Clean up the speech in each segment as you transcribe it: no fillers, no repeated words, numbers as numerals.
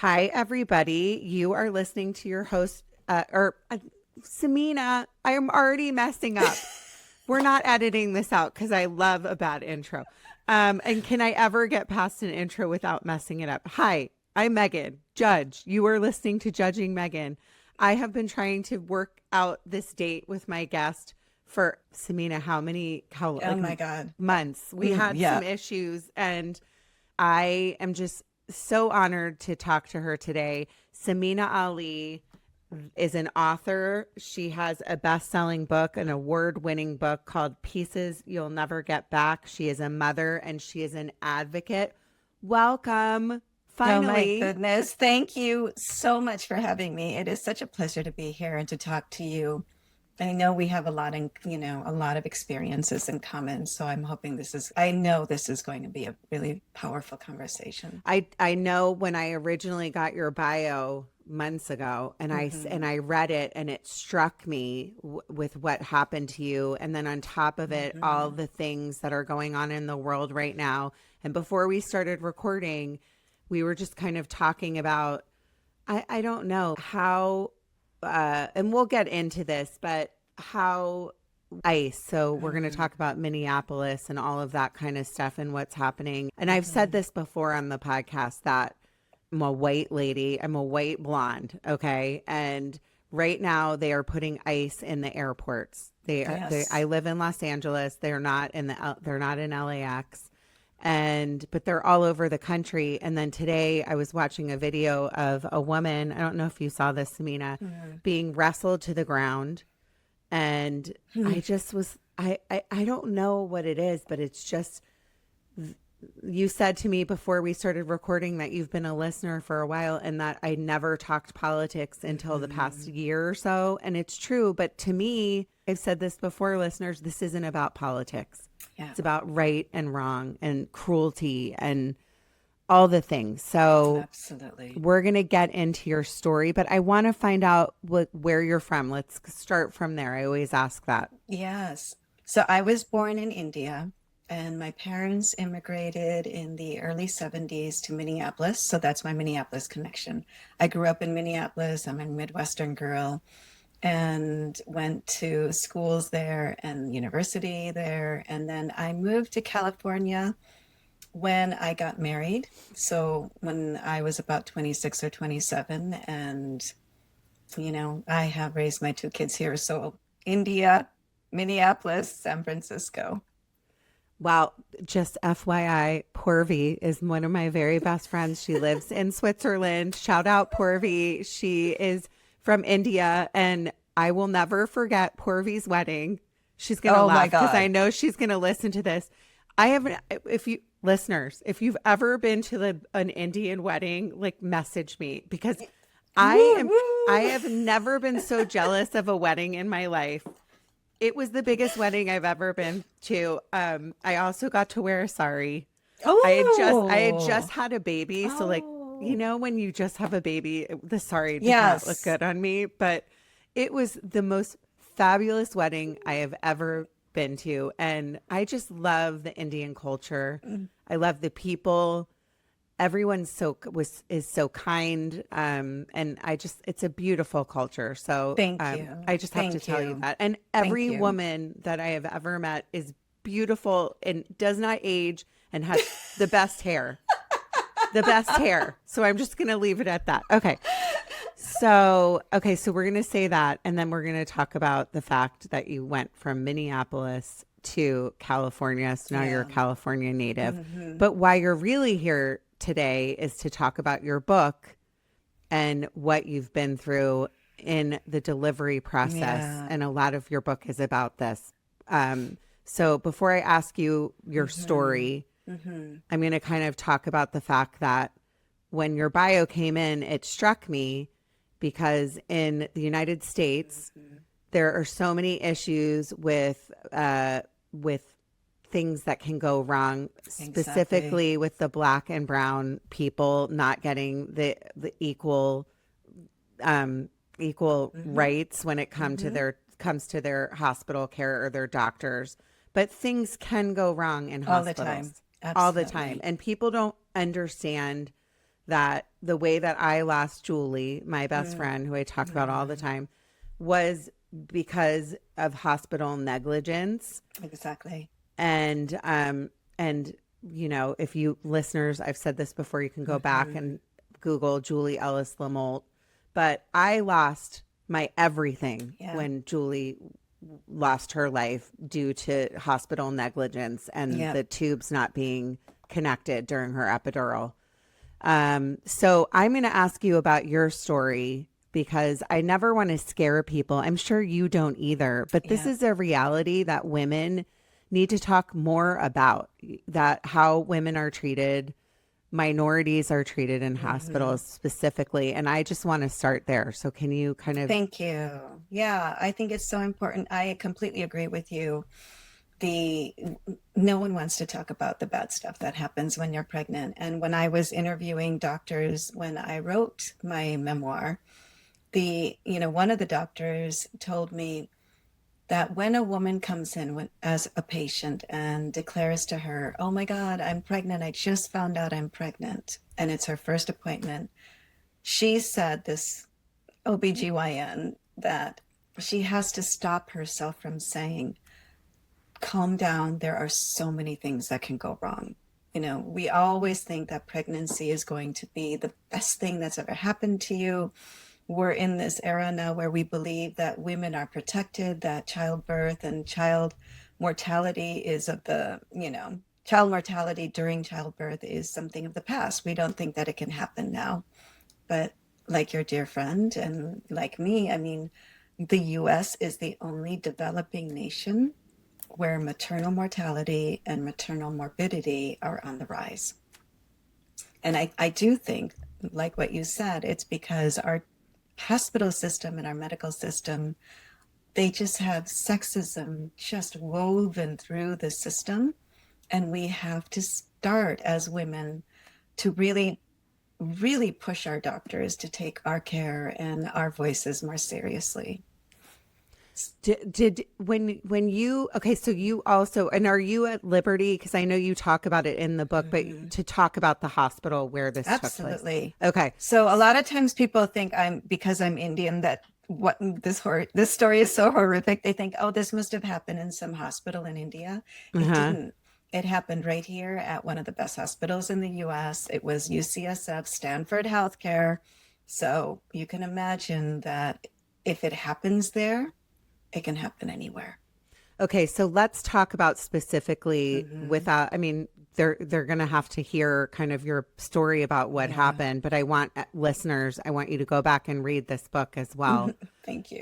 Hi, everybody. You are listening to your host, Samina. I am already messing up. We're not editing this out because I love a bad intro. And can I ever get past an intro without messing it up? Hi, I'm Meghan, judge. You are listening to Judging Meghan. I have been trying to work out this date with my guest for Samina. Oh my God. Months. We had Yeah. some issues, and I am just so honored to talk to her today. Samina Ali is an author. She has a best-selling book, an award-winning book called Pieces You'll Never Get Back. She is a mother and she is an advocate. Welcome. Oh my Finally. goodness. Thank you so much for having me. It is such a pleasure to be here and to talk to you. I know we have a lot of experiences in common. So I know this is going to be a really powerful conversation. I know when I originally got your bio months ago, and Hmm. I read it, and it struck me with what happened to you, and then on top of it all Hmm. the things that are going on in the world right now. And before we started recording, we were just kind of talking about I don't know how and we'll get into this, but how ICE. So we're going to talk about Minneapolis and all of that kind of stuff and what's happening. And I've said Hmm. this before on the podcast that I'm a white lady. I'm a white blonde. Okay. And right now they are putting ICE in the airports. I Yes. live in Los Angeles. They're not in LAX. But they're all over the country. And then today I was watching a video of a woman. I don't know if you saw this, Samina, Hmm. being wrestled to the ground. And I just was, I don't know what it is, but it's just, you said to me before we started recording that you've been a listener for a while and that I never talked politics until the past Hmm. year or so. And it's true. But to me, I've said this before, listeners, this isn't about politics. Yeah, It's about right and wrong and cruelty and all the things. So absolutely. we're going to get into your story, but I want to find out where you're from. Let's start from there. I always ask that. Yes. So I was born in India, and my parents immigrated in the early 70s to Minneapolis. So that's my Minneapolis connection. I grew up in Minneapolis. I'm a Midwestern girl and went to schools there and university there. And then I moved to California when I got married. So when I was about 26 or 27, and I have raised my two kids here. So India, Minneapolis, San Francisco. Well, just FYI, Porvi is one of my very best friends. She lives in Switzerland. Shout out Porvi. She is from India, and I will never forget Porvi's wedding. She's going to Oh my laugh because I God. know she's going to listen to this. I have, if you listeners, if you've ever been to an Indian wedding, like message me because I Woo, am, I woo. have never been so jealous of a wedding in my life. It was the biggest wedding I've ever been to. I also got to wear a sari. I had just Oh, had a baby, so like oh, when you just have a baby, the sari did not look yes. good on me, but it was the most fabulous wedding I have ever been to, and I just love the Indian culture. Mm. I love the people. Everyone's is so kind, and it's a beautiful culture. So Thank you. I just have to Thank tell you you. that. And Thank every you. woman that I have ever met is beautiful and does not age and has the best hair, the best hair. So I'm just gonna leave it at that. So we're gonna say that, and then we're gonna talk about the fact that you went from Minneapolis to California. So now you're a Yeah. California native. Hmm. But why you're really here today is to talk about your book and what you've been through in the delivery process. Yeah. And a lot of your book is about this. So before I ask you your Hmm. story, Hmm. I'm going to kind of talk about the fact that when your bio came in, it struck me because in the United States, Hmm. there are so many issues with things that can go wrong, Exactly. specifically with the black and brown people not getting the equal Hmm. rights when it Hmm. comes to their hospital care or their doctors. But things can go wrong in All the time. hospitals all the time, Absolutely. and people don't understand that the way that I lost Julie, my best friend, who I talk about all the time, was because of hospital negligence. Exactly. And you know, if you listeners, I've said this before, you can go back and Google Julie Ellis Lamolt. But I lost my everything when Julie lost her life due to hospital negligence and the tubes not being connected during her epidural. So I'm going to ask you about your story because I never want to scare people. I'm sure you don't either, but this is a reality that women need to talk more about, that how women are treated, minorities are treated in hospitals specifically. And I just want to start there. So can you kind of... Thank you. Yeah, I think it's so important. I completely agree with you. No one wants to talk about the bad stuff that happens when you're pregnant. And when I was interviewing doctors, when I wrote my memoir, one of the doctors told me that when a woman comes in as a patient and declares to her, oh my God, I'm pregnant. I just found out I'm pregnant. And it's her first appointment. She said, this OBGYN, that she has to stop herself from saying, calm down. There are so many things that can go wrong. You know, we always think that pregnancy is going to be the best thing that's ever happened to you. We're in this era now where we believe that women are protected, that childbirth and child mortality is child mortality during childbirth is something of the past. We don't think that it can happen now. But like your dear friend and like me, I mean, the US is the only developing nation where maternal mortality and maternal morbidity are on the rise. And I do think, like what you said, it's because our hospital system and our medical system, they just have sexism just woven through the system. And we have to start as women to really, really push our doctors to take our care and our voices more seriously. When you, okay, so you also, and are you at liberty, because I know you talk about it in the book, but to talk about the hospital where this took place? Absolutely. Okay. So a lot of times people think because I'm Indian, that this story is so horrific. They think, oh, this must have happened in some hospital in India. It didn't. It happened right here at one of the best hospitals in the US. It was UCSF, Stanford Healthcare. So you can imagine that if it happens there, it can happen anywhere. Okay, so let's talk about specifically without, I mean, they're going to have to hear kind of your story about what happened, but I want listeners, I want you to go back and read this book as well. Thank you.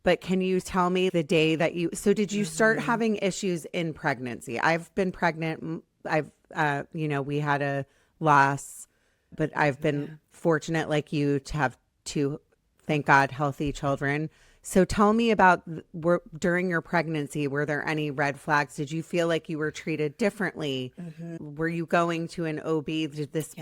But can you tell me the day that so did you start having issues in pregnancy? I've been pregnant. We had a loss, but I've been fortunate like you to have two, thank God, healthy children. So tell me about during your pregnancy, were there any red flags? Did you feel like you were treated differently? Were you going to an OB?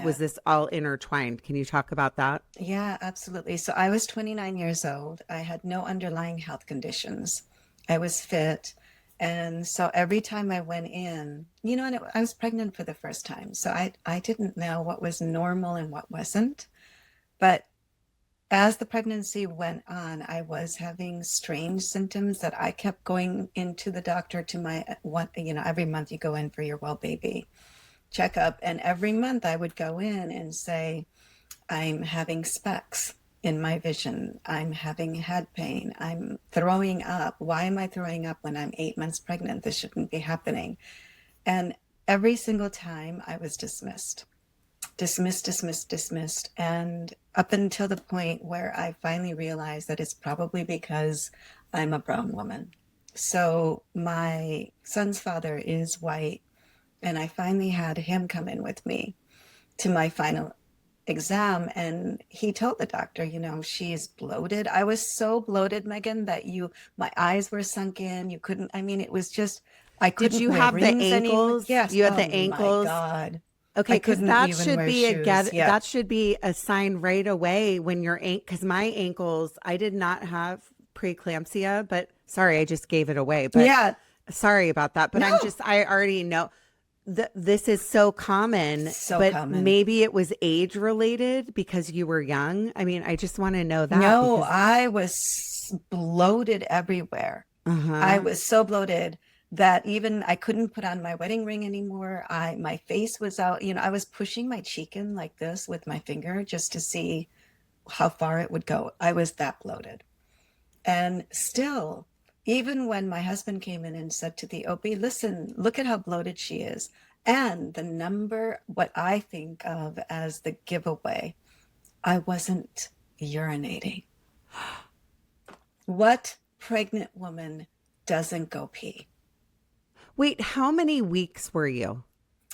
Was this all intertwined? Can you talk about that? Yeah, absolutely. So I was 29 years old. I had no underlying health conditions. I was fit. And so every time I went in, and I was pregnant for the first time. So I didn't know what was normal and what wasn't. But as the pregnancy went on, I was having strange symptoms that I kept going into the doctor every month you go in for your well baby checkup. And every month I would go in and say, I'm having specks in my vision. I'm having head pain. I'm throwing up. Why am I throwing up when I'm 8 months pregnant? This shouldn't be happening. And every single time I was dismissed. And up until the point where I finally realized that it's probably because I'm a brown woman. So my son's father is white, and I finally had him come in with me to my final exam, and he told the doctor, she's bloated. I was so bloated, Meghan, that my eyes were sunk in. You couldn't, it was just, I couldn't. Did you wear have the rings anymore. ankles? Yes. You had the ankles? My God. Okay, because that should be that should be a sign right away when because my ankles, I did not have preeclampsia, but sorry, I just gave it away. But sorry about that. But No. I already know. this is so common, So but common. maybe it was age related because you were young. I mean, I just want to know that No, because, I was bloated everywhere. I uh-huh. was so bloated that even I couldn't put on my wedding ring anymore. My face was out. I was pushing my cheek in like this with my finger just to see how far it would go. I was that bloated. And still, even when my husband came in and said to the OB, listen, look at how bloated she is. And the number, what I think of as the giveaway, I wasn't urinating. What pregnant woman doesn't go pee? Wait, how many weeks were you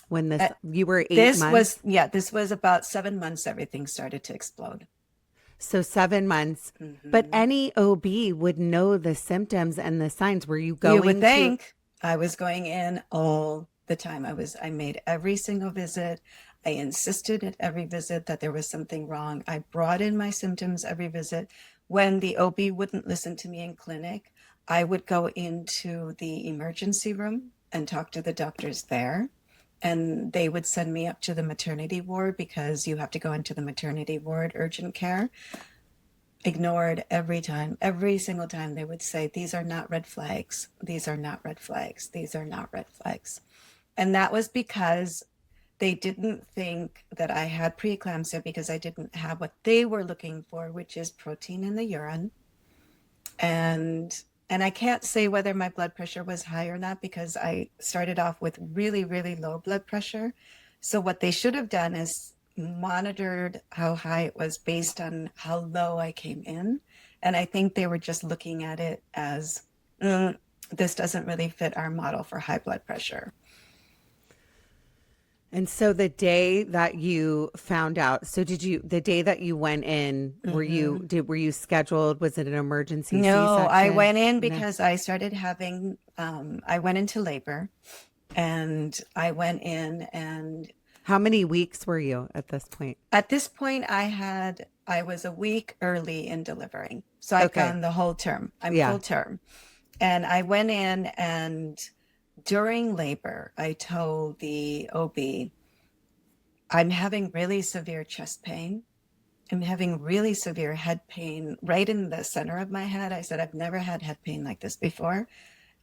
when Uh, you were 8 months? this was about 7 months, everything started to explode. So 7 months. But Hmm. any OB would know the symptoms and the signs. Were you You would going to? think. I was going in all the time. I made every single visit. I insisted at every visit that there was something wrong. I brought in my symptoms every visit. When the OB wouldn't listen to me in clinic, I would go into the emergency room and talk to the doctors there. And they would send me up to the maternity ward because you have to go into the maternity ward, urgent care. Ignored every time, every single time they would say, these are not red flags. These are not red flags. These are not red flags. And that was because they didn't think that I had preeclampsia because I didn't have what they were looking for, which is protein in the urine. And I can't say whether my blood pressure was high or not because I started off with really, really low blood pressure. So what they should have done is monitored how high it was based on how low I came in. And I think they were just looking at it as this doesn't really fit our model for high blood pressure. And so the day that you found out, so the day that you went in, Hmm. were you scheduled? Was it an emergency No, I C-section? went in No. because I started having, I went into labor and I went in and How many weeks were you at this point? at this point, I was a week early in delivering. So I'd Okay. gone the whole term. I'm Yeah. full term. And I went in and during labor, I told the OB, I'm having really severe chest pain. I'm having really severe head pain right in the center of my head. I said, I've never had head pain like this before.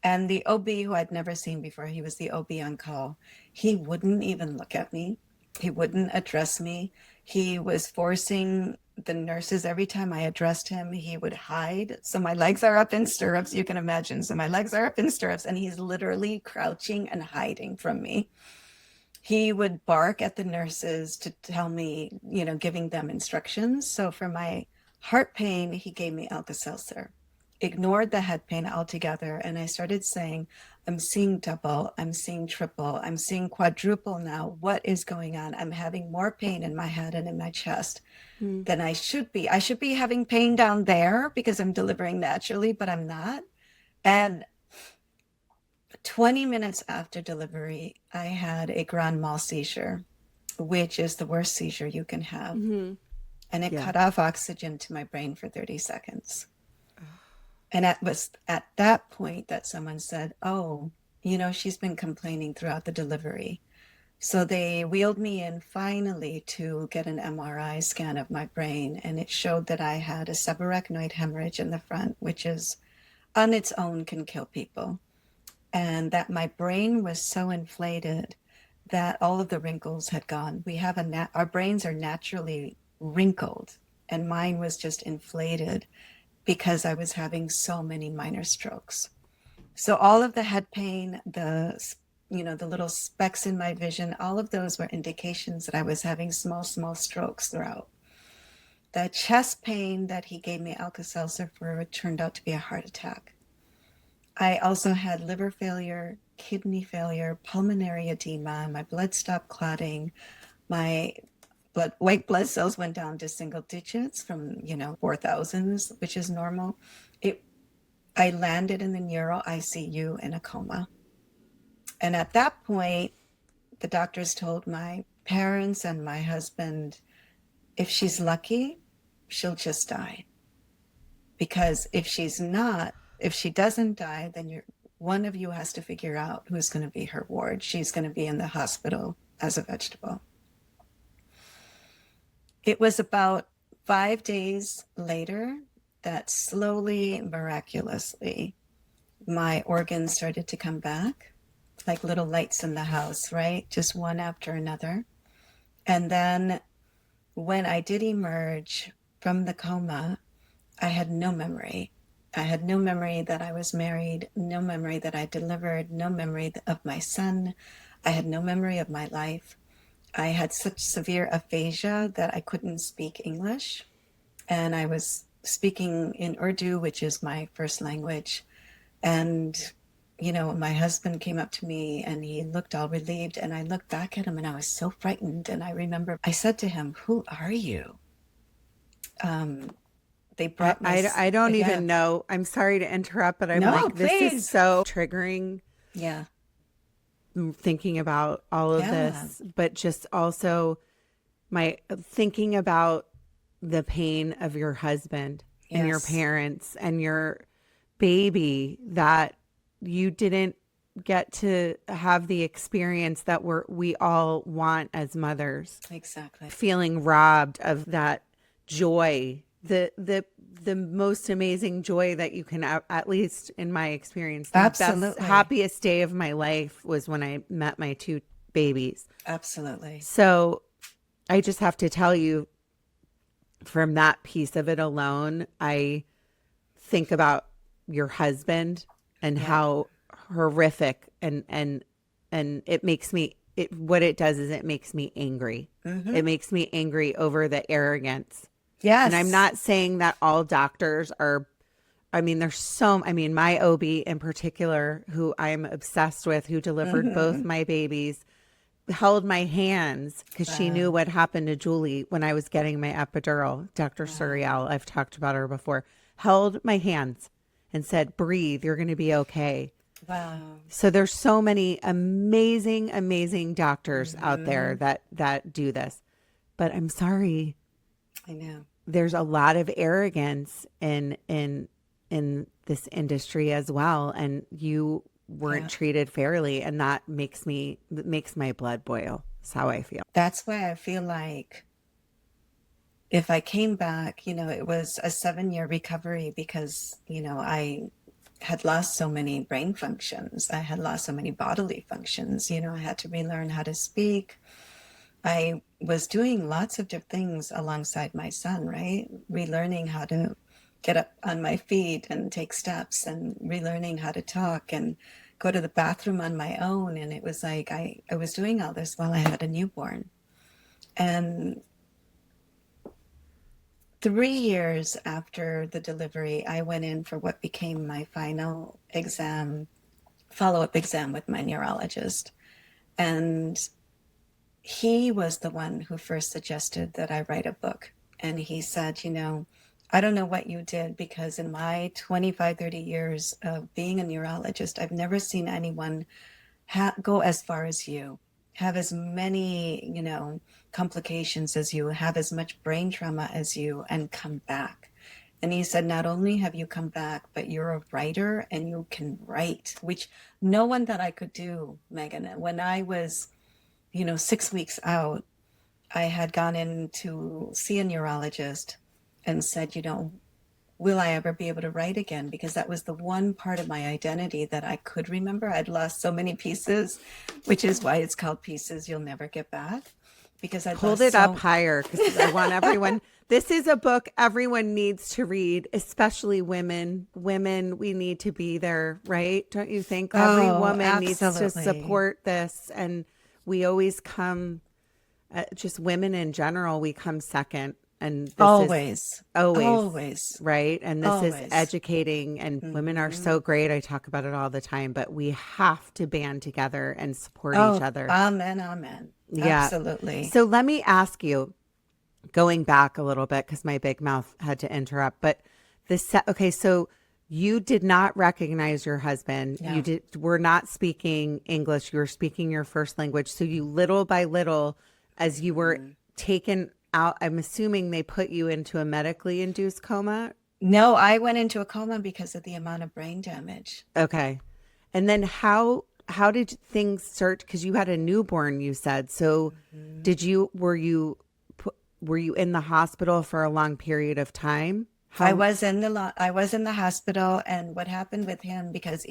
And the OB, who I'd never seen before, he was the OB on call. He wouldn't even look at me. He wouldn't address me. He was forcing the nurses every time I addressed him, he would hide. So my legs are up in stirrups, you can imagine. So my legs are up in stirrups, and he's literally crouching and hiding from me. He would bark at the nurses to tell me, giving them instructions. So for my heart pain, he gave me Alka-Seltzer, ignored the head pain altogether. And I started saying, I'm seeing double, I'm seeing triple, I'm seeing quadruple now. What is going on? I'm having more pain in my head and in my chest Hmm. than I should be. I should be having pain down there because I'm delivering naturally, but I'm not. And 20 minutes after delivery, I had a grand mal seizure, which is the worst seizure you can have. Hmm. And it Yeah. cut off oxygen to my brain for 30 seconds. And it was at that point that someone said, oh, she's been complaining throughout the delivery. So they wheeled me in finally to get an MRI scan of my brain. And it showed that I had a subarachnoid hemorrhage in the front, which is on its own can kill people. And that my brain was so inflated that all of the wrinkles had gone. Our brains are naturally wrinkled, and mine was just inflated because I was having so many minor strokes. So all of the head pain, the little specks in my vision, all of those were indications that I was having small, small strokes throughout. The chest pain that he gave me Alka-Seltzer for turned out to be a heart attack. I also had liver failure, kidney failure, pulmonary edema. My blood stopped clotting. My white blood cells went down to single digits from 4,000s, which is normal. It I landed in the neuro ICU in a coma. And at that point, the doctors told my parents and my husband, if she's lucky, she'll just die. Because if she doesn't die, then one of you has to figure out who's going to be her ward. She's going to be in the hospital as a vegetable. It was about 5 days later that slowly, miraculously, my organs started to come back like little lights in the house, right? Just one after another. And then when I did emerge from the coma, I had no memory. I had no memory that I was married, no memory that I delivered, no memory of my son. I had no memory of my life. I had such severe aphasia that I couldn't speak English. And I was speaking in Urdu, which is my first language. And, you know, my husband came up to me and he looked all relieved. And I looked back at him and I was so frightened. And I remember I said to him, "Who are you?" They brought my... I don't Yeah. even know. I'm sorry to interrupt, but I'm No, like, this is please. so triggering Yeah. thinking about all of Yeah. this, but just also my thinking about the pain of your husband and your Yes. parents and your baby, that you didn't get to have the experience that we all want as mothers, Exactly. feeling robbed of that joy, the most amazing joy that you can, at least in my experience, the best, Absolutely. happiest day of my life was when I met my two babies. Absolutely. So I just have to tell you, from that piece of it alone, I think about your husband and Yeah. how horrific, and it makes me, what it does is it makes me angry. It makes me angry over the arrogance. Yes. And I'm not saying that all doctors are, I mean, my OB in particular, who I'm obsessed with, who delivered both my babies, held my hands because she knew what happened to Julie when I was getting my epidural. Dr. Suriel, I've talked about her before, held my hands and said, "Breathe, you're going to be okay." Wow. So there's so many amazing, amazing doctors out there that do this. But I'm sorry, I know. there's a lot of arrogance in this industry as well, and you weren't treated fairly, and that makes my blood boil. That's how I feel. That's why I feel like if I came back, you know, it was a 7-year recovery because, you know, I had lost so many brain functions. I had lost so many bodily functions. You know, I had to relearn how to speak. I was doing lots of different things alongside my son, right? Relearning how to get up on my feet and take steps, and relearning how to talk and go to the bathroom on my own. And it was like I was doing all this while I had a newborn. And 3 years after the delivery, I went in for what became my final exam, follow-up exam with my neurologist. And he was the one who first suggested that I write a book. And he said, you know, I don't know what you did, because in my 25, 30 years of being a neurologist, I've never seen anyone go as far as you, have as many, you know, complications as you, have as much brain trauma as you, and come back. And he said, not only have you come back, but you're a writer and you can write, which no one that I could do, Meghan. When I was, you know, 6 weeks out, I had gone in to see a neurologist and said, you know, will I ever be able to write again? Because that was the one part of my identity that I could remember. I'd lost so many pieces, which is why it's called Pieces You'll Never Get Back. Because I hold it up higher, because I want everyone. This is a book everyone needs to read, especially women. Women, we need to be there, right? Don't you think? Every woman needs to support this, and we always come. Just women in general, we come second. And this is always right. And this is educating, and women are so great. I talk about it all the time, but we have to band together and support each other. Amen. Amen. Yeah. Absolutely. So let me ask you, going back a little bit, because my big mouth had to interrupt, but okay, so you did not recognize your husband. No. You were not speaking English. You were speaking your first language. So you, little by little, as you were taken out, I'm assuming they put you into a medically induced coma? No, I went into a coma because of the amount of brain damage. Okay. And then how did things start? Because you had a newborn, you said. So did you were you in the hospital for a long period of time? How? I was in the hospital, and what happened with him, because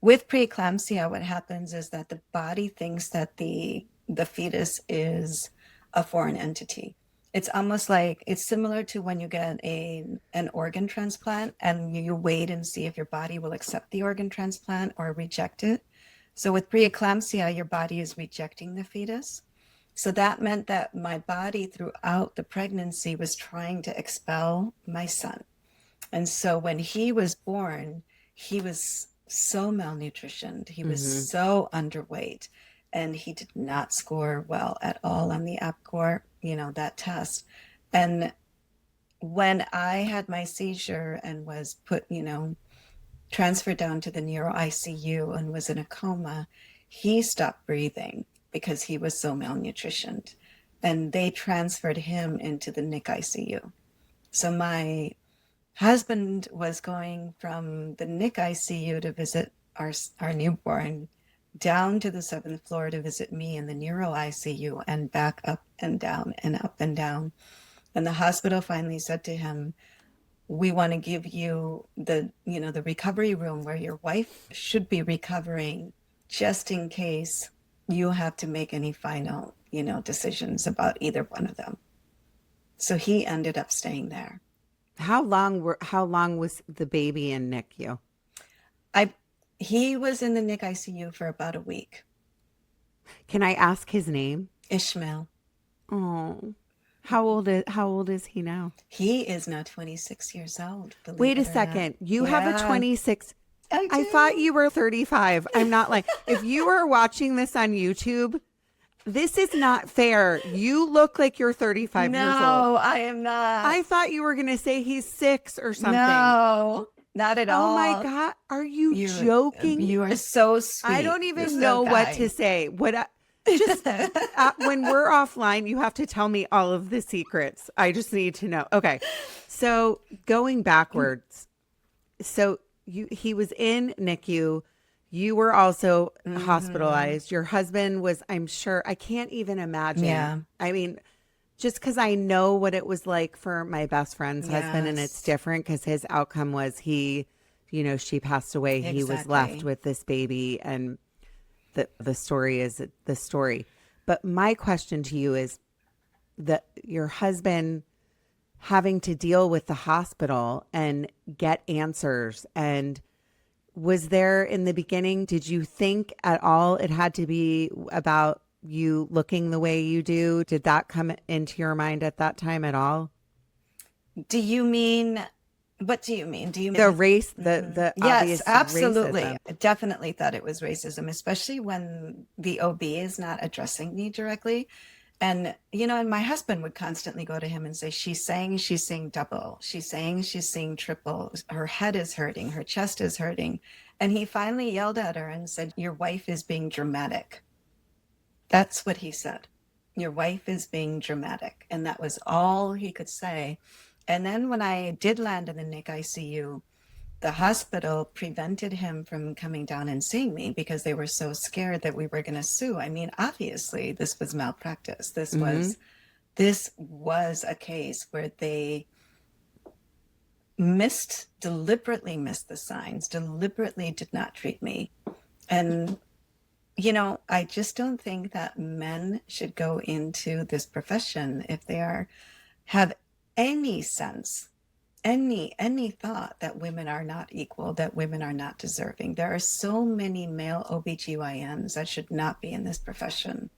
with preeclampsia, what happens is that the body thinks that the fetus is a foreign entity. It's almost like it's similar to when you get an organ transplant and you wait and see if your body will accept the organ transplant or reject it. So with preeclampsia, your body is rejecting the fetus. So that meant that my body throughout the pregnancy was trying to expel my son. And so when he was born, he was so malnutritioned. He was Mhm. so underweight, and he did not score well at all on the APGAR, that test. And when I had my seizure and was put, transferred down to the neuro ICU and was in a coma, he stopped breathing because he was so malnutritioned. And they transferred him into the NICU ICU. So my husband was going from the NICU ICU to visit our newborn down to the seventh floor to visit me in the neuro ICU, and back up and down and up and down. And the hospital finally said to him, "We want to give you the recovery room where your wife should be recovering, just in case you have to make any final, decisions about either one of them." So he ended up staying there. How long was the baby in NICU? I He was in the NICU ICU for about a week. Can I ask his name? Ishmael. Oh. How old is he now? He is now 26 years old, believe Wait a it or not. second. You have a Yeah, 26. I I thought do. you were 35. I'm not like, if you are watching this on YouTube, this is not fair. You look like you're 35 years old. No, I am not. I thought you were going to say he's 6 or something. No, not at Oh my all. God. Are you You joking? you are so I sweet. don't You're even so know what to kind. say. Just when we're offline, you have to tell me all of the secrets. I just need to know. Okay. So going backwards, so he was in NICU. You were also Hmm. hospitalized. Your husband was, I'm sure, I can't even imagine. Yeah. I mean, just because I know what it was like for my best friend's husband, and it's Yes. different because his outcome was she passed away. He was left Exactly. with this baby, and the story is the story. But my question to you is that your husband having to deal with the hospital and get answers, and was there in the beginning, did you think at all it had to be about you looking the way you do? Did that come into your mind at that time at all? Do you mean, what do you mean? Do you The mean? race, Mhm. the Yes, obvious absolutely. racism. I definitely thought it was racism, especially when the OB is not addressing me directly. And my husband would constantly go to him and say, she's saying double. She's saying she's saying triple. Her head is hurting. Her chest is hurting. And he finally yelled at her and said, "Your wife is being dramatic." That's what he said. "Your wife is being dramatic." And that was all he could say. And then when I did land in the NICU ICU, the hospital prevented him from coming down and seeing me because they were so scared that we were going to sue. I mean, obviously, this was malpractice. Hmm. This was a case where they deliberately missed the signs, deliberately did not treat me. And I just don't think that men should go into this profession if they have any sense, any thought that women are not equal, that women are not deserving. There are so many male OBGYNs that should not be in this profession.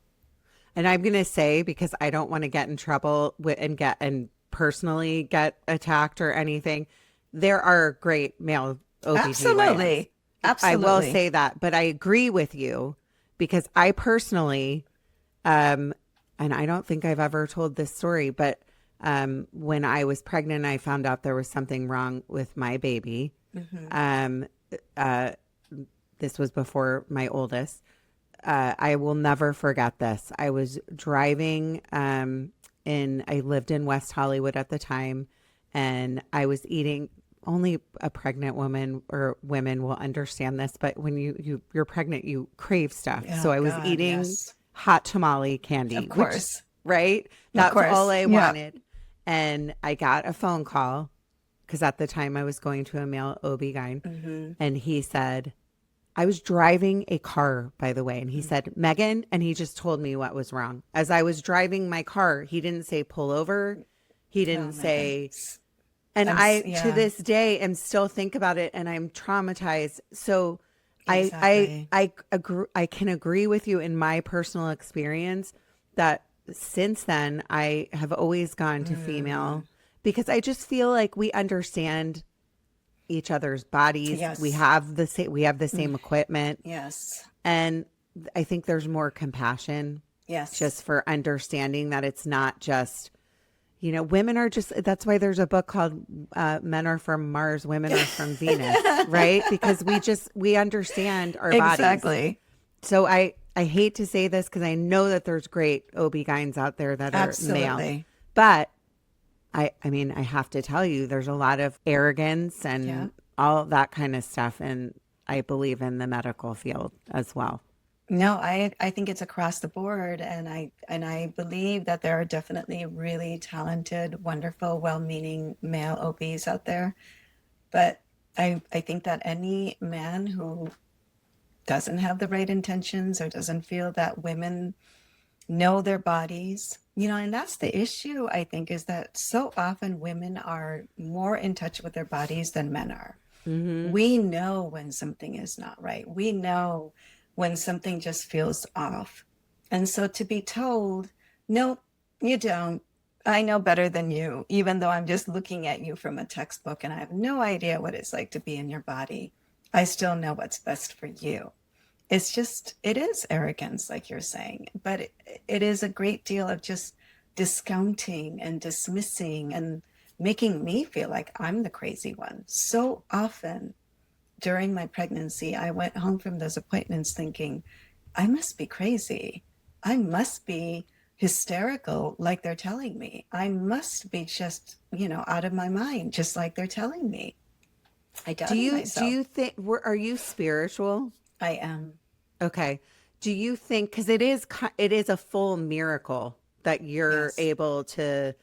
And I'm going to say, because I don't want to get in trouble and personally get attacked or anything, there are great male OBGYNs. Absolutely. I will Absolutely. say that, but I agree with you because I personally, um, and I don't think I've ever told this story, but when I was pregnant, I found out there was something wrong with my baby. Hmm. Um, uh, this was before my oldest. I will never forget this. I was driving I lived in West Hollywood at the time, and I was eating only a pregnant woman or women will understand this, but when you're pregnant, you crave stuff. So Oh I was God, eating yes. hot tamale Of candy, which, course. right? Of That's all course. I Yeah. wanted. And I got a phone call because at the time I was going to a male OB-GYN, Mm-hmm. and he said, I was driving a car, by the way, and he said, Megan, and he just told me what was wrong. As I was driving my car, he didn't say pull over. He Oh didn't my say, goodness. and I, to Yeah, this day, am still think about it and I'm traumatized. So exactly. I agree, I can agree with you in my personal experience that since then I have always gone to Mm, female because I just feel like we understand each other's bodies. yes. We have the Mm, same equipment, yes. and I think there's more compassion Yes. just for understanding that it's not just, women are just, that's why there's a book called Men Are From Mars, Women Are From Venus, right? Because we understand our bodies. Exactly. So I hate to say this because I know that there's great OB-GYNs out there that are male, Absolutely. but I mean, I have to tell you, there's a lot of arrogance Yeah. and all that kind of stuff. And I believe in the medical field as well. No, I think it's across the board, and I believe that there are definitely really talented, wonderful, well-meaning male OBs out there. But I think that any man who doesn't have the right intentions or doesn't feel that women know their bodies, and that's the issue, I think, is that so often women are more in touch with their bodies than men are. Hmm. We know when something is not right. We know when something just feels off. And so to be told, no, you don't. I know better than you, even though I'm just looking at you from a textbook and I have no idea what it's like to be in your body. I still know what's best for you. It's just, it is arrogance, like you're saying, but it is a great deal of just discounting and dismissing and making me feel like I'm the crazy one. So often during my pregnancy, I went home from those appointments thinking, I must be crazy. I must be hysterical, like they're telling me. I must be just, out of my mind, just like they're telling me. I doubted Do myself. you think, are you spiritual? I am. Okay. Do you think, because it is a full miracle that you're Yes. able to,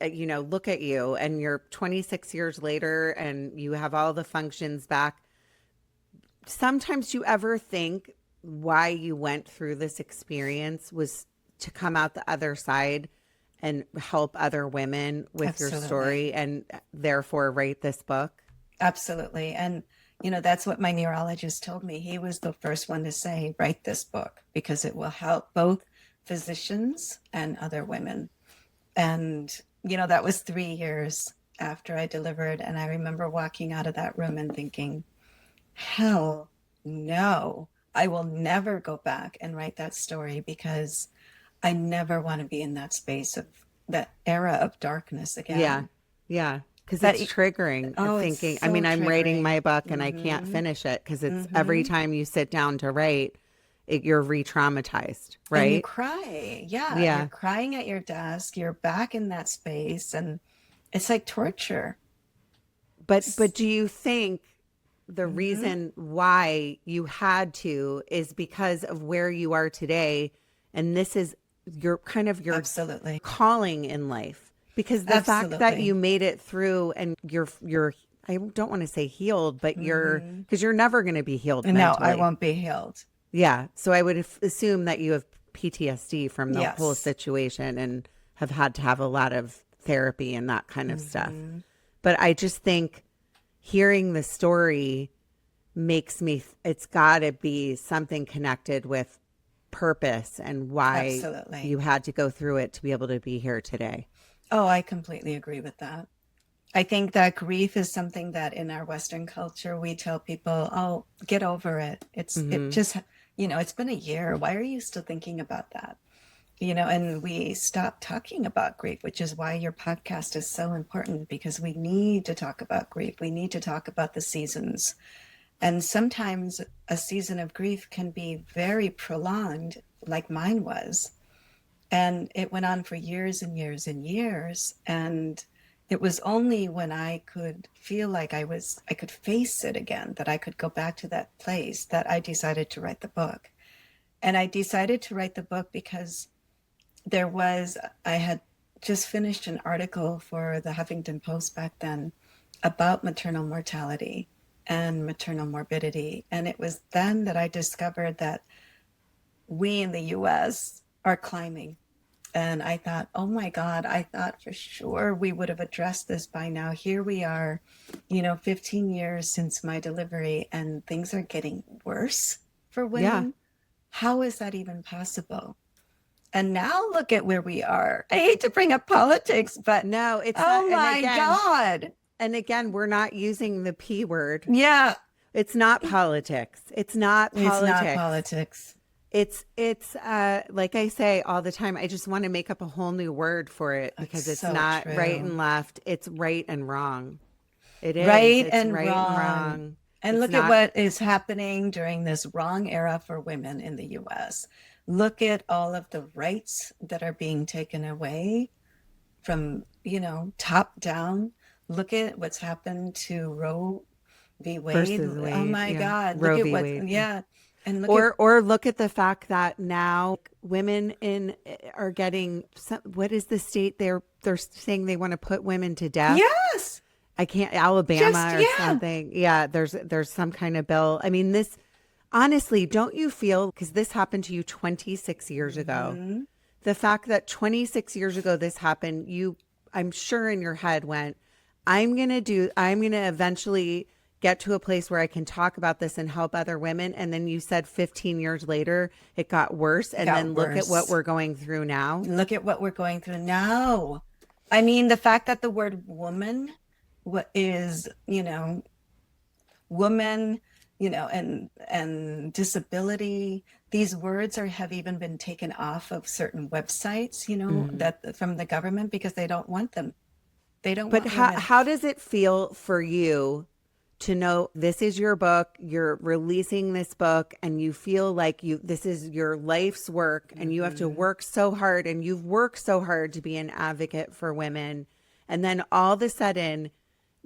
look at you and you're 26 years later and you have all the functions back. Sometimes you ever think why you went through this experience was to come out the other side and help other women with your Absolutely. story and therefore write this book? Absolutely. And, that's what my neurologist told me. He was the first one to say, write this book because it will help both physicians and other women. And, that was 3 years after I delivered. And I remember walking out of that room and thinking, hell no, I will never go back and write that story because I never want to be in that space of that era of darkness Yeah. again. Yeah. Because That, it's triggering oh, it's thinking. I so mean, I'm writing triggering. my book and I can't Mm-hmm. finish it because it's every Mm-hmm. time you sit down to write, you're re traumatized, And you right? cry. Yeah, you're Yeah. crying at your desk. You're back in that space, and it's like torture. But do you think the Mm-hmm. reason why you had to is because of where you are today, and this is your Absolutely. calling in life? Because the fact that you Absolutely. made it through and you're I don't want to say healed, but Mm-hmm. because you're never going to be healed No, I mentally. won't be healed. Yeah. So I would assume that you have PTSD from the whole Yes. situation and have had to have a lot of therapy and that kind of stuff. Mm-hmm. But I just think hearing the story makes me, it's got to be something connected with purpose and why Absolutely. you had to go through it to be able to be here today. Oh, I completely agree with that. I think that grief is something that in our Western culture we tell people, "Oh, get over it. It Hmm. just, it's been a year. Why are you still thinking about that?" And we stop talking about grief, which is why your podcast is so important because we need to talk about grief. We need to talk about the seasons. And sometimes a season of grief can be very prolonged, like mine was. And it went on for years and years and years. And It was only when I could feel like I could face it again, that I could go back to that place, that I decided to write the book. And I decided to write the book because there was, I had just finished an article for the Huffington Post back then about maternal mortality and maternal morbidity. And it was then that I discovered that we in the US are climbing. And I thought, oh my God, I thought for sure we would have addressed this by now. Here we are, 15 years since my delivery, and things are getting worse for Yeah. women. How is that even possible? And now look at where we are. I hate to bring up politics, but No, it's oh not. my God. And again, we're not using the P word. Yeah, It's not politics. It's not politics. it's not politics. It's like I say all the time, I just want to make up a whole new word for it because it's so not true. right and left. It's right and wrong. It is. Right It's and right wrong. and wrong. And It's look not- at what is happening during this wrong era for women in the US. Look at all of the rights that are being taken away from, top down. Look at what's happened to Roe v. Wade. Versus Oh Wade, my yeah. God. Roe Look v. at what, Wade. yeah. And look at, Or look at the fact that now women are getting what is the state they're saying they want to put women to death? yes. I can't, Alabama or something. Yeah, there's some kind of bill. I mean, this honestly, don't you feel, because this happened to you 26 years ago, Mm-hmm. the fact that 26 years ago this happened, I'm sure in your head went, I'm going to eventually get to a place where I can talk about this and help other women. And then you said 15 years later, it got worse. And then look at what we're going through now. Look at what we're going through now. I mean, the fact that the word woman is, woman, and disability, these words have even been taken off of certain websites, that from the government, because they don't want them. They don't But want how does it feel for you to know this is your book, you're releasing this book, and you feel like this is your life's work, and you have to work so hard, and you've worked so hard to be an advocate for women, and then all of a sudden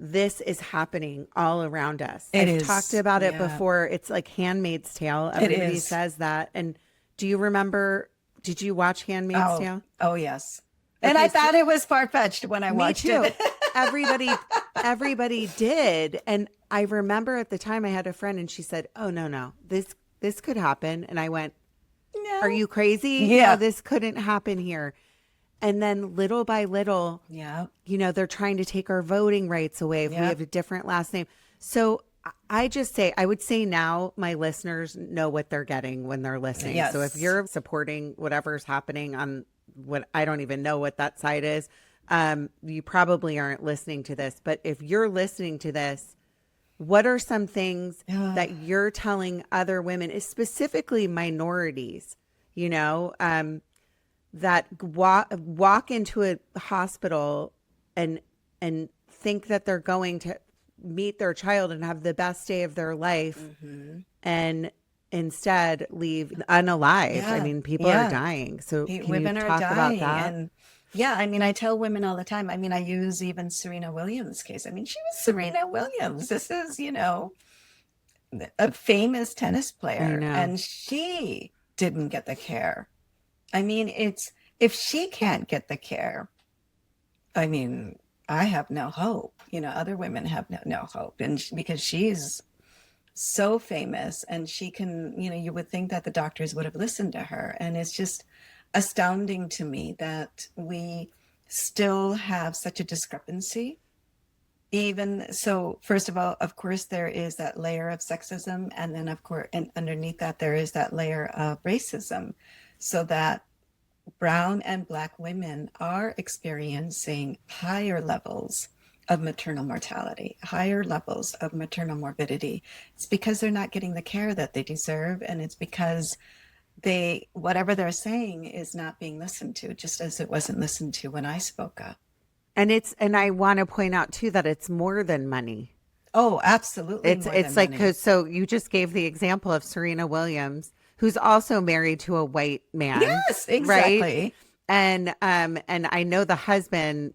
this is happening all around us. I've talked about it before. It's like Handmaid's Tale. Everybody says that. And do you remember, did you watch Handmaid's Tale? Oh yes. And I thought it was far-fetched when I watched it. Everybody did. And I remember at the time I had a friend and she said, oh, no, this could happen. And I went, No. are you crazy? Yeah. No, this couldn't happen here. And then little by little, Yeah. they're trying to take our voting rights away if we have a different last name. So I would say now my listeners know what they're getting when they're listening. Yes. So if you're supporting whatever's happening on what I don't even know what that site is, you probably aren't listening to this. But if you're listening to this, what are some things that you're telling other women, specifically minorities, that walk into a hospital and think that they're going to meet their child and have the best day of their life, and instead leave unalive? Yeah. I mean, people are dying. So can women you are talk about dying. that? And I mean, I tell women all the time. I mean, I use even Serena Williams' case. I mean, she was Serena Williams. This is, a famous tennis player, and she didn't get the care. I mean, if she can't get the care, I mean, I have no hope. Other women have no hope, and because she's so famous, and she can, you would think that the doctors would have listened to her, and it's just astounding to me that we still have such a discrepancy. Even so, first of all, of course, there is that layer of sexism, and then of course, and underneath that, there is that layer of racism, so that brown and Black women are experiencing higher levels of maternal mortality, higher levels of maternal morbidity. It's because they're not getting the care that they deserve, and it's because whatever they're saying is not being listened to, just as it wasn't listened to when I spoke up. And I want to point out too that it's more than money. Oh, absolutely. It's like, because so you just gave the example of Serena Williams, who's also married to a white man. Yes, exactly. Right? And I know the husband,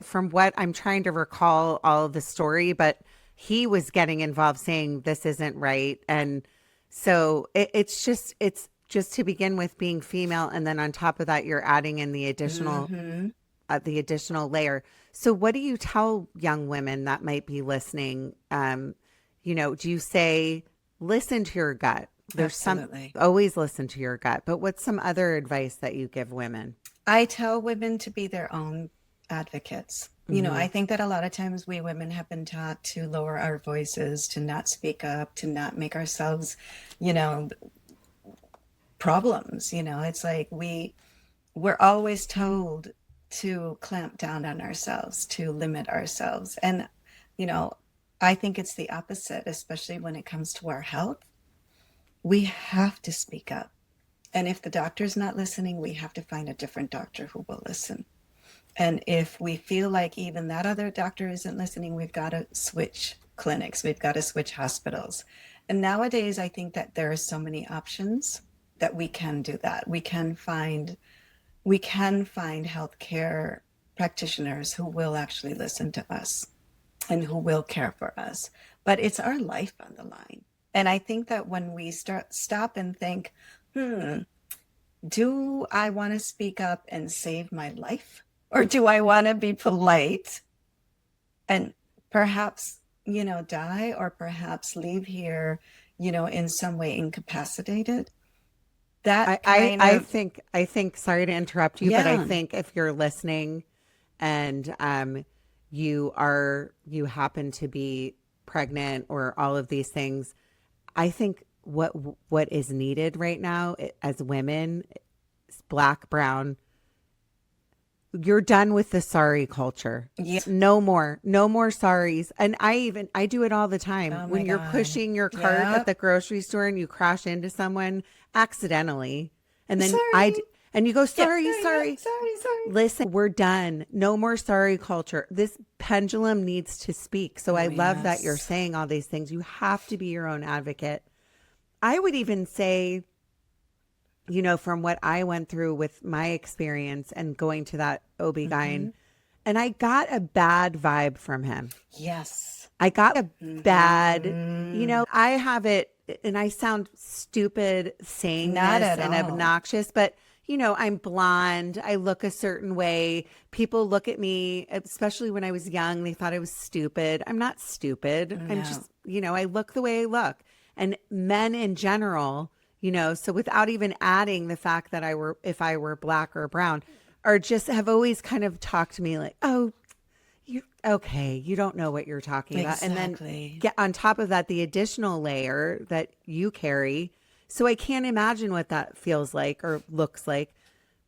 from what I'm trying to recall all of the story, but he was getting involved saying this isn't right. And so it's just to begin with being female. And then on top of that, you're adding in Mm-hmm. the additional layer. So what do you tell young women that might be listening? Do you say, listen to your gut? Absolutely. Always listen to your gut. But what's some other advice that you give women? I tell women to be their own advocates. I think that a lot of times we women have been taught to lower our voices, to not speak up, to not make ourselves, you know, problems. It's like we're always told to clamp down on ourselves, to limit ourselves. And, you know, I think it's the opposite, especially when it comes to our health. We have to speak up. And if the doctor's not listening, we have to find a different doctor who will listen. And if we feel like even that other doctor isn't listening, we've got to switch clinics, we've got to switch hospitals. And nowadays, I think that there are so many options that we can do that. We can find healthcare practitioners who will actually listen to us and who will care for us. But it's our life on the line. And I think that when we stop and think, do I want to speak up and save my life? Or do I want to be polite and perhaps, die, or perhaps leave here, in some way incapacitated? That kind I of, think sorry to interrupt you, but I yeah, think if you're listening and you happen to be pregnant or all of these things, I think what is needed right now as women, Black, brown, you're done with the sorry culture. yeah. No more sorries. And I do it all the time. Oh my When you're God. pushing your cart at Yep. the grocery store and you crash into someone accidentally, and then Sorry. and you go, Yep. sorry, Yeah, yeah. sorry. Sorry. Listen, we're done. No more sorry culture. This pendulum needs to speak. So I Oh, love that you're yes. saying all these things. You have to be your own advocate. I would even say, from what I went through with my experience and going to that OB-GYN, Hmm. and I got a bad vibe from him. Yes. I got a bad, Hmm. I have it, and I sound stupid saying Not this at and all. obnoxious, but I'm blonde. I look a certain way. People look at me, especially when I was young, they thought I was stupid. I'm not stupid. I'm No. just, I look the way I look. And men in general, so without even adding the fact that if I were Black or brown, or just have always kind of talked to me like, oh, you okay, you don't know what you're talking about. And then Exactly. get on top of that the additional layer that you carry. So I can't imagine what that feels like or looks like.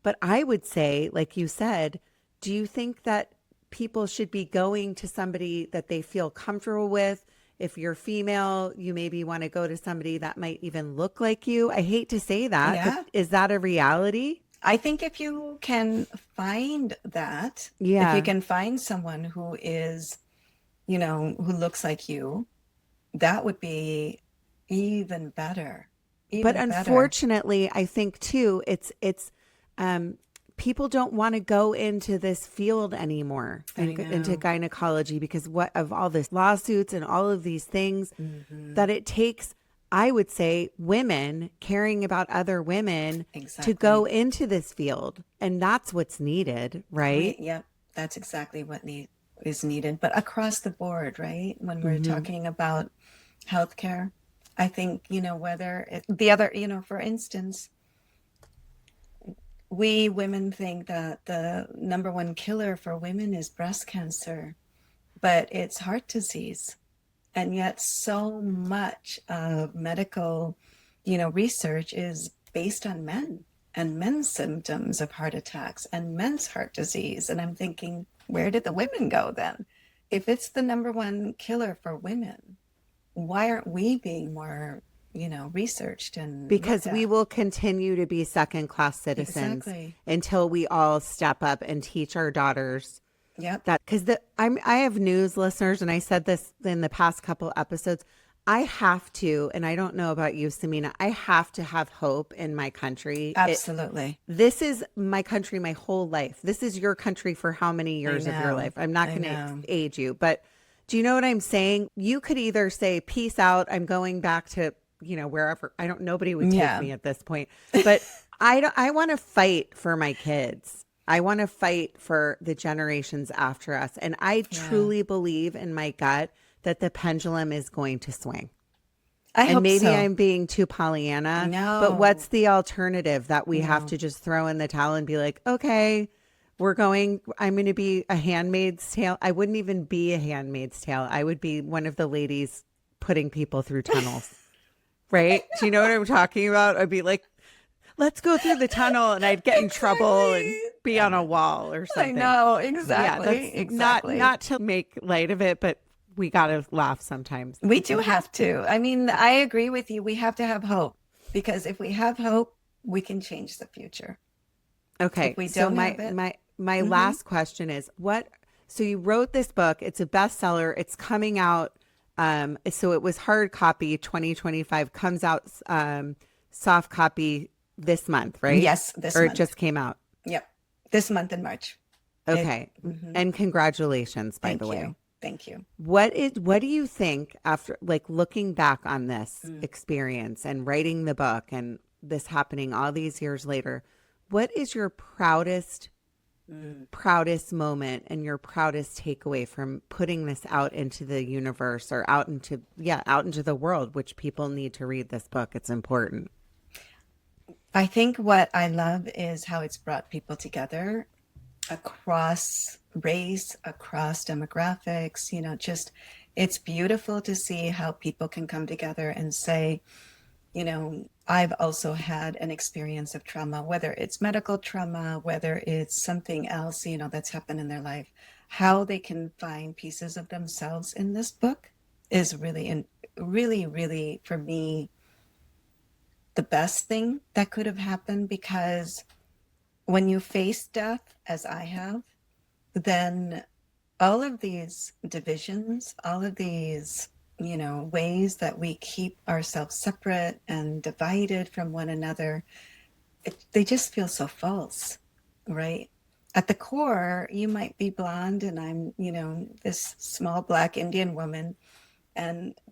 But I would say, like you said, do you think that people should be going to somebody that they feel comfortable with? If you're female, you maybe want to go to somebody that might even look like you. I hate to say that, but Yeah. is that a reality? I think if you can find that, if you Yeah. can find someone who is, who looks like you, that would be even better. But Even better. unfortunately, I think too, it's um, people don't want to go into this field anymore I and into know. gynecology because what of all this lawsuits and all of these things Hmm. that it takes. I would say women caring about other women to go Exactly. into this field, and that's what's needed, right? Yep. That's exactly what is needed. But across the board, right? When we're Mm-hmm. talking about healthcare, I think, the other, for instance, we women think that the number one killer for women is breast cancer, but it's heart disease. And yet so much of medical, research is based on men and men's symptoms of heart attacks and men's heart disease. And I'm thinking, where did the women go then? If it's the number one killer for women, why aren't we being more, researched and looked Because we at? will continue to be second class citizens Exactly. until we all step up and teach our daughters Yep. that, because I have news listeners, and I said this in the past couple episodes. I have to, and I don't know about you, Samina, I have to have hope in my country. Absolutely. This is my country my whole life. This is your country for how many I years of your know. life? I'm not I going to know. age you, but do you know what I'm saying? You could either say, peace out, I'm going back to, wherever. Nobody would take Yeah. me at this point, but I want to fight for my kids. I want to fight for the generations after us. And I Yeah. truly believe in my gut that the pendulum is going to swing. I And hope maybe so. I'm being too Pollyanna, but what's No. the alternative that we have No. to just throw in the towel and be like, okay, I'm going to be a handmaid's tale. I wouldn't even be a handmaid's tale. I would be one of the ladies putting people through tunnels, right? Do you know what I'm talking about? I'd be like, let's go through the tunnel, and I'd get in trouble and Exactly. be on a wall or I something. know. Yeah, Exactly. that's not Exactly. not to make light of it, but we got to laugh sometimes. We do have to. I mean, I agree with you. We have to have hope because if we have hope, we can change the future. If Okay, we so don't my have it, my my hmm last question is what so you wrote this book, it's a bestseller, it's coming out so it was hard copy 2025 comes out soft copy this month, right? yes, this Or it month. just came out. Yep. This month in March. It, Okay. mhm. And congratulations, by the Thank way. you. Thank you. What do you think after like looking back on this Mm. experience and writing the book and this happening all these years later? What is your Mm. proudest moment and your proudest takeaway from putting this out into the universe or out into the world, which people need to read this book? It's important. I think what I love is how it's brought people together across race, across demographics, just it's beautiful to see how people can come together and say, I've also had an experience of trauma, whether it's medical trauma, whether it's something else, that's happened in their life. How they can find pieces of themselves in this book is really, really, for me, the best thing that could have happened because when you face death, as I have, then all of these divisions, all of these, ways that we keep ourselves separate and divided from one another, they just feel so false, right? At the core, you might be blonde and I'm, this small Black Indian woman.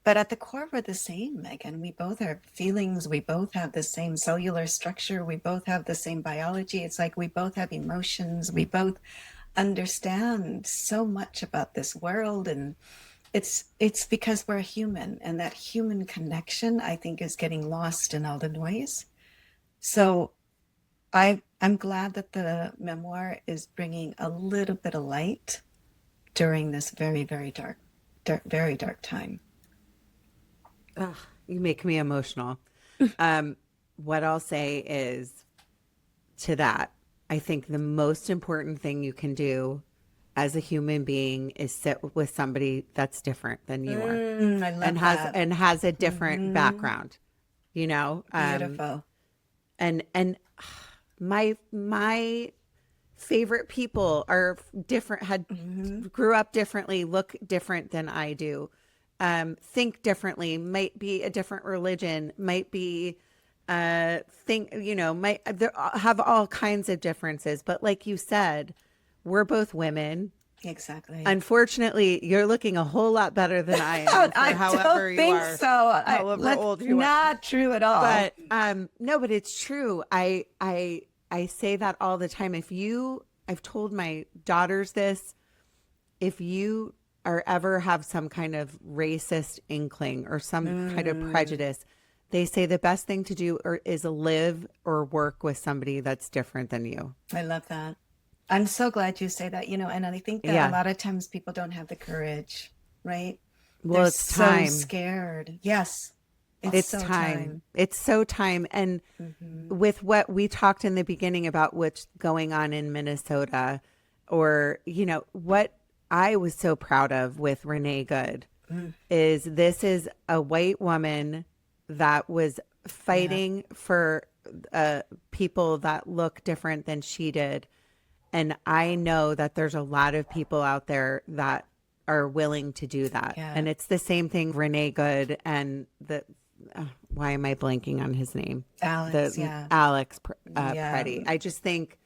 But at the core, we're the same, Megan. We both have feelings. We both have the same cellular structure. We both have the same biology. It's like we both have emotions. We both understand so much about this world, and it's because we're human, and that human connection, I think, is getting lost in all the noise. So I'm glad that the memoir is bringing a little bit of light during this very, very very dark time. Ugh, you make me emotional. What I'll say is to that, I think the most important thing you can do as a human being is sit with somebody that's different than you are I and love has that. and has a different Hmm. background, you know? Beautiful. And my favorite people are different, had Hmm. grew up differently, look different than I do, think differently, might be a different religion, might be think, might there have all kinds of differences. But like you said, we're both women. Exactly. Unfortunately, you're looking a whole lot better than I am for I however don't you think are, so. however Let's old you are. not true at all. But no, but it's true. I say that all the time. I've told my daughters this, if you are ever have some kind of racist inkling or some kind of Mm, prejudice, they say the best thing to do is live or work with somebody that's different than you. I love that. I'm so glad you say that, and I think that a Yeah. lot of times people don't have the courage, right? They're Well, it's so time. scared. Yes, it's It's so time. time. It's so time. And Hmm. with what we talked in the beginning about what's going on in Minnesota, or, what I was so proud of with Renee Good Mm, is this is a white woman that was yeah. fighting for people that look different than she did. And I know that there's a lot of people out there that are willing to do that. Yeah. And it's the same thing, Renee Good and why am I blanking on his name? Alex, Alex Yeah. Preddy. I just think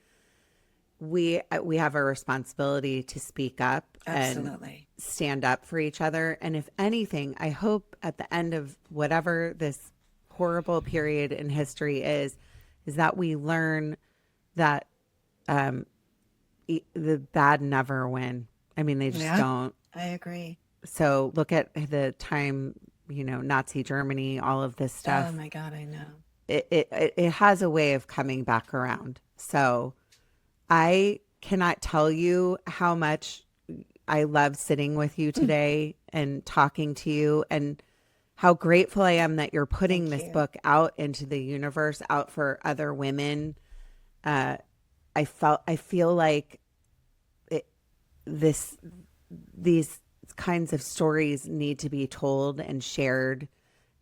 we have a responsibility to speak up Absolutely. and stand up for each other. And if anything, I hope at the end of whatever this horrible period in history is that we learn that the bad never win. I mean, they just don't. I agree. So look at the time, Nazi Germany, all of this stuff. Oh my God, I know. It has a way of coming back around. So I cannot tell you how much I love sitting with you today and talking to you, and how grateful I am that you're putting this book out into the universe, out for other women. I feel like these kinds of stories need to be told and shared.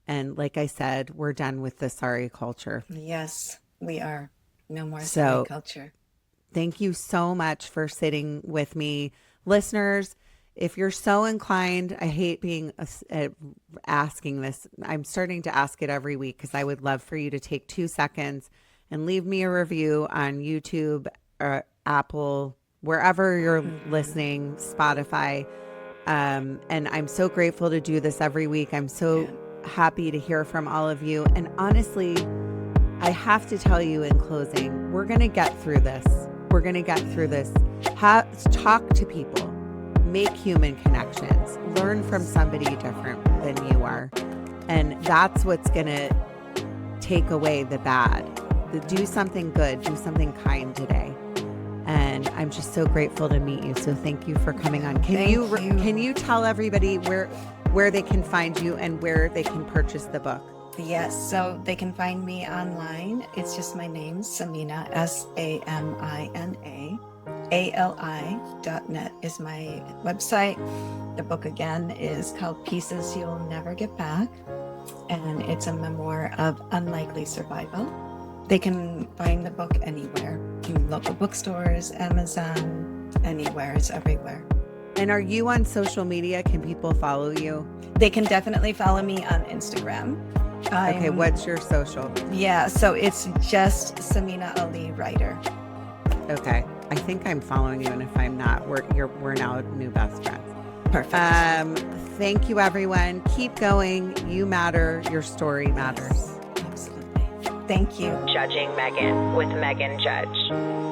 And like I said, we're done with the sorry culture. Yes, we are. No more sorry culture. Thank you so much for sitting with me. Listeners, if you're so inclined, I hate being asking this. I'm starting to ask it every week because I would love for you to take 2 seconds and leave me a review on YouTube or Apple, wherever you're listening, Spotify. And I'm so grateful to do this every week. I'm so happy to hear from all of you. And honestly, I have to tell you in closing, we're going to get through this. We're going to get through this. Talk to people. Make human connections. Learn from somebody different than you are. And that's what's going to take away the bad. Do something good. Do something kind today. And I'm just so grateful to meet you. So thank you for coming on. Can you tell everybody where they can find you and where they can purchase the book? Yes, so they can find me online. It's just my name, Samina, SAMINA. ALI.net is my website. The book again is called Pieces You'll Never Get Back, and it's a memoir of unlikely survival. They can find the book anywhere, in local bookstores, Amazon, anywhere. It's everywhere. And are you on social media? Can people follow you? They can definitely follow me on Instagram. Okay, what's your social? Yeah, so it's just Samina Ali Writer. Okay, I think I'm following you, and if I'm not, we're now new best friends. Perfect. Thank you, everyone. Keep going. You matter. Your story matters. Absolutely. Thank you. Judging Meghan with Meghan Judge.